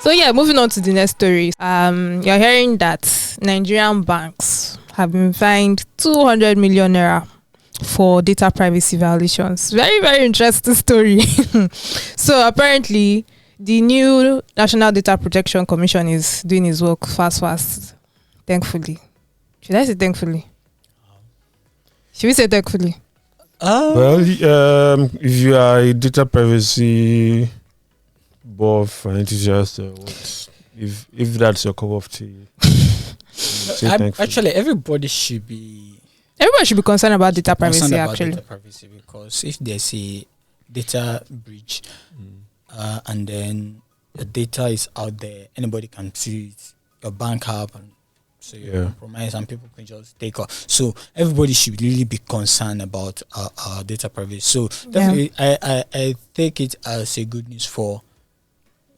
So yeah, moving on to the next story. You're hearing that Nigerian banks have been fined 200 million naira for data privacy violations. Very, very interesting story. So apparently, the new National Data Protection Commission is doing its work fast. Thankfully. Should I say thankfully? Should we say thankfully? Well, if you are a data privacy buff and enthusiast, if that's your cup of tea, actually, everybody should be concerned about data privacy. Data privacy, because if there's a data breach, and then the data is out there, anybody can see it, your bank app, and so you're compromised, and people can just take off. So everybody should really be concerned about data privacy. So definitely, I take it as a good news for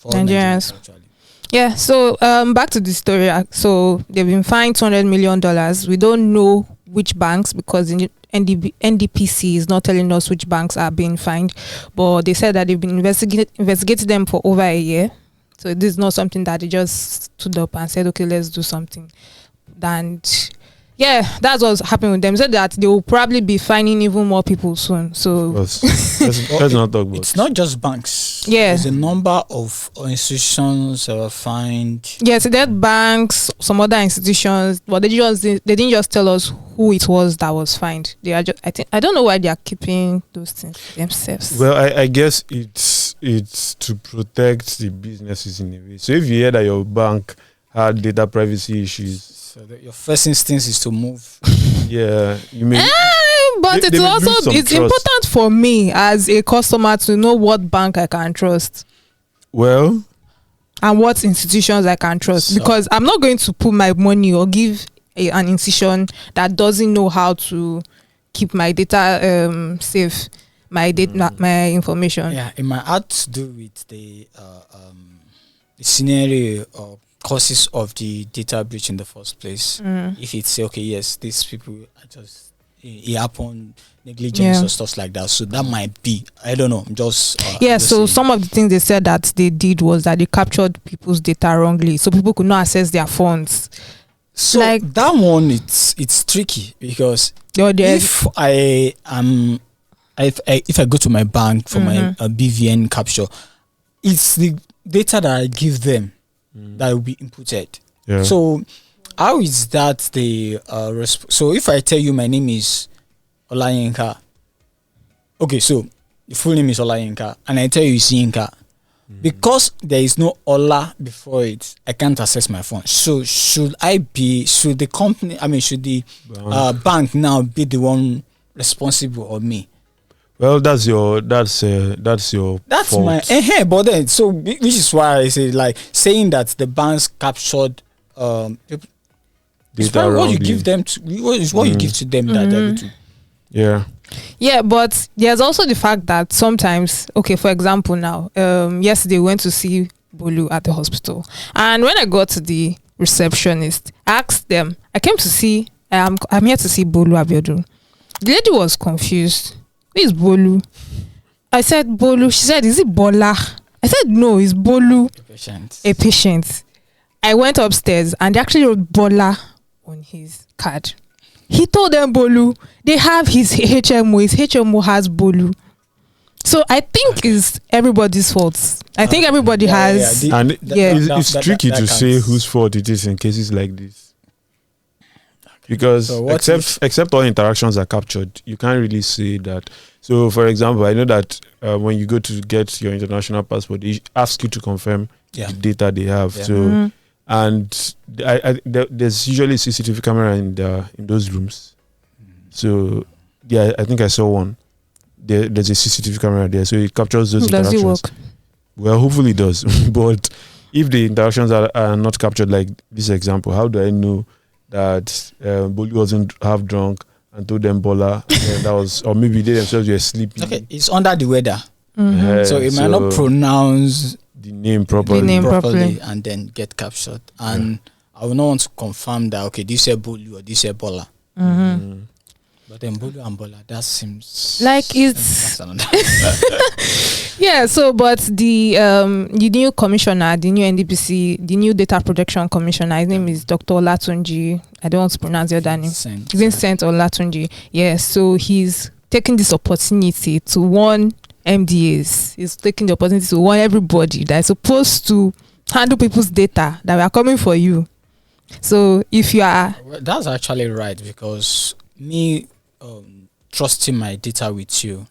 Nigerians. Actually. Yeah. So back to the story. So they've been fined $200 million. We don't know which banks, because the NDPC is not telling us which banks are being fined, but they said that they've been investigating them for over a year. So this is not something that they just stood up and said, okay, let's do something. And yeah, that's what's happening with them. Said that they will probably be fining even more people soon. So let's not talk about. It's not just banks. Yeah, there's a number of institutions that were fined. Yes, there banks, some other institutions, but they didn't just tell us who it was that was fined. They are just, I don't know why they are keeping those things themselves. Well, I guess it's to protect the businesses in a way. So if you hear that your bank had data privacy issues, so your first instinct is to move. Yeah, you may. But it's important for me as a customer to know what bank I can trust. Well, and what institutions I can trust, because I'm not going to put my money or give an institution that doesn't know how to keep my data safe, my data, my information. Yeah, it might have to do with the scenario or causes of the data breach in the first place. If it's okay, yes, these people are just it happened, negligence or stuff like that. So that might be, I don't know. I'm just so some of the things they said that they did was that they captured people's data wrongly, so people could not access their phones. So like that one, it's tricky, because if I go to my bank for my BVN capture, it's the data that I give them that will be inputted. Yeah. So how is that the so if I tell you my name is Olayinka, okay, so the full name is Olayinka, and I tell you it's Yinka, because there is no Ola before it, I can't access my phone. So should the company, should the bank now be the one responsible, or me? Well, that's your fault. My but then, so which is why I say, like, saying that the banks captured data what you give them to, what you give to them that they're able to. Yeah, but there's also the fact that sometimes, okay, for example, now yesterday we went to see Bolu at the hospital, and when I got to the receptionist, I asked them, I'm here to see Bolu Abiodun. The lady was confused. Who is Bolu? I said Bolu. She said, is it Bola? I said no, it's Bolu. A patient. I went upstairs and they actually wrote Bola on his card. He told them Bolu. They have his HMO. His HMO has Bolu. So I think it's everybody's fault. I think everybody has. It's tricky to say whose fault it is in cases like this. Because except all interactions are captured, you can't really say that. So, for example, I know that when you go to get your international passport, they ask you to confirm the data they have. So, and there's usually a CCTV camera in those rooms. So, I think I saw one. There's a CCTV camera there, so it captures those interactions. Does it work? Well, hopefully it does. But if the interactions are not captured, like this example, how do I know that Bolu wasn't half drunk and told them Bola? That was, or maybe they themselves were sleeping. Okay, it's under the weather, so it might not pronounce the name properly, and then get captured. And I will not want to confirm that. Okay, this is Bolu or this is Bola. But then Bolu and Bola, that seems like it's yeah. So, but the new commissioner, the new NDPC, the new data protection commissioner, his name is Dr. Olatunji. I don't want to pronounce the other name. Vincent Olatunji. Yeah. So he's taking this opportunity to warn MDAs. He's taking the opportunity to warn everybody that is supposed to handle people's data, that we are coming for you. So if you are, that's actually right, because me trusting my data with you,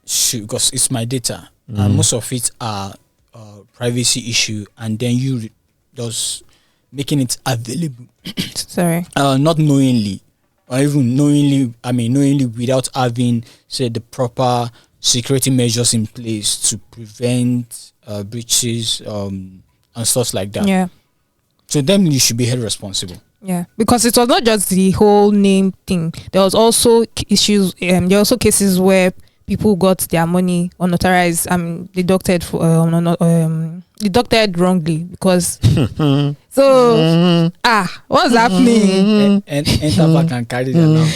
because it's my data, and most of it are privacy issue, and then you just making it available. Sorry, not knowingly, or even knowingly without having, say, the proper security measures in place to prevent breaches and stuff like that. Yeah. So then you should be held responsible. Yeah, because it was not just the whole name thing. There was also issues. There were also cases where people got their money unauthorized, deducted for deducted wrongly because. So what's happening? Enter back and carry them out.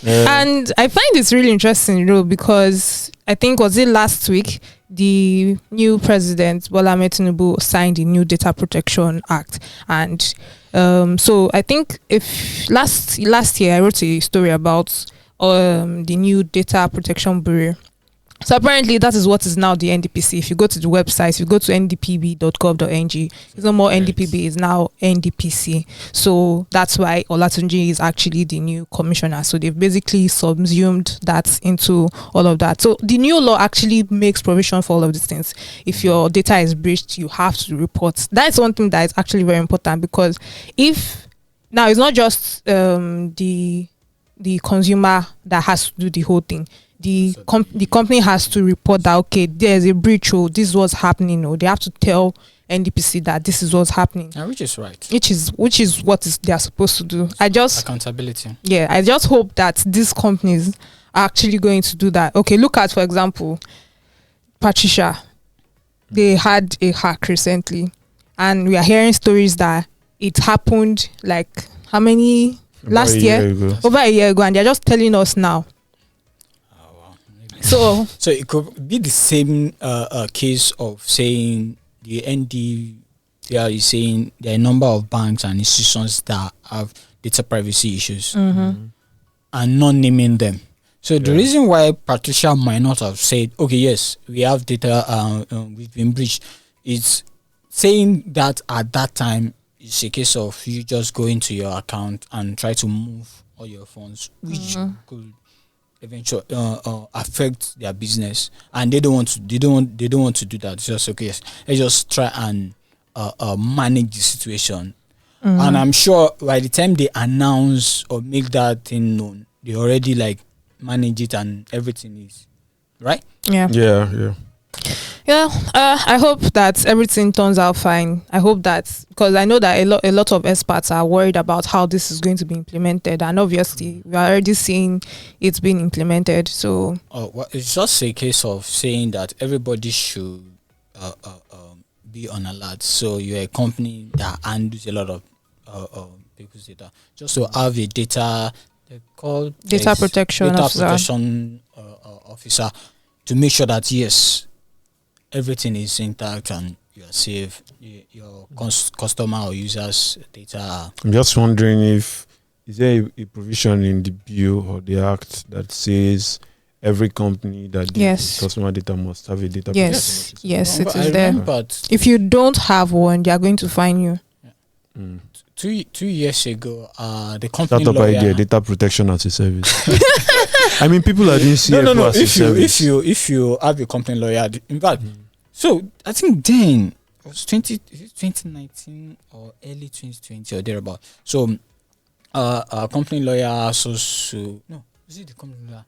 And I find this really interesting, because I think was it last week the new president Bola Ahmed Tinubu signed the new Data Protection Act, and so I think if last year I wrote a story about the new Data Protection Bureau. So apparently that is what is now the NDPC. If you go to the website, if you go to ndpb.gov.ng, it's no more NDPB, it's now NDPC. So that's why Olatunji is actually the new commissioner. So they've basically subsumed that into all of that. So the new law actually makes provision for all of these things. If your data is breached, you have to report. That's one thing that is actually very important, because if now it's not just the consumer that has to do the whole thing. The company has to report that, okay, there's a breach, or this is what's happening, or they have to tell NDPC that this is what's happening. Which is right. Which is what they are supposed to do. Accountability. Yeah, I just hope that these companies are actually going to do that. Okay, look at, for example, Patricia. They had a hack recently, and we are hearing stories that it happened like how many last year? Over a year ago, and they're just telling us now. So it could be the same case of saying the NDPR is saying there are a number of banks and institutions that have data privacy issues and not naming them. So the reason why Patricia might not have said, okay, yes, we have data, we've been breached, is saying that at that time it's a case of you just go into your account and try to move all your funds, which could eventually affect their business, and they don't want to do that. It's just, okay, yes, they just try and manage the situation. And I'm sure by the time they announce or make that thing known, they already like manage it and everything is right. I hope that everything turns out fine. I hope that, because I know that a lot of experts are worried about how this is going to be implemented, and obviously we are already seeing it's being implemented. So it's just a case of saying that everybody should be on alert. So you're a company that handles a lot of people's data, just to have a data protection officer to make sure that yes, everything is intact and you are safe. Your customer or users' data. I'm just wondering is there a provision in the bill or the act that says every company that deals with customer data must have a data protection officer? Yes, it is there. But if you don't have one, they are going to fine you. Yeah. 2 years ago, the company startup idea, data protection as a service. I mean, people are doing CFO as a service. If you have a company lawyer, in fact, so I think then it was 2019 or early 2020 or thereabout. So a company lawyer was it the company lawyer?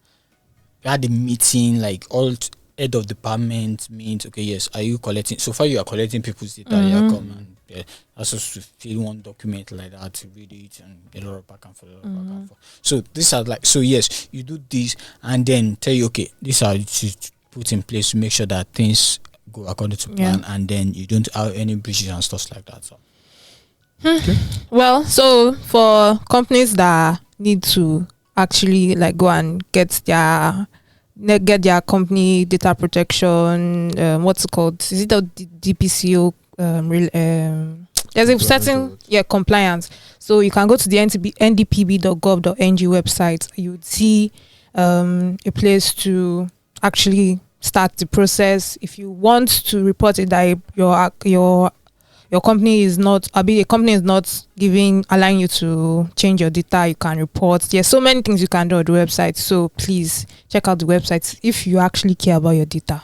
We had a meeting, like all head of department means, okay, yes, are you collecting? So far you are collecting people's data, you come and that's just to fill one document like that, to read it and a lot of back and forth. So these are like, so yes, you do this and then tell you, okay, these are to put in place to make sure that things go according to plan, and then you don't have any breaches and stuff like that. So well, so for companies that are need to actually like go and get their company data protection. What's it called? Is it the DPCO? There's a certain compliance. So you can go to the ndpb.gov.ng website. You would see a place to actually start the process. If you want to report it that your company is not, a company is not allowing you to change your data, you can report. There's so many things you can do on the website. So please check out the website if you actually care about your data.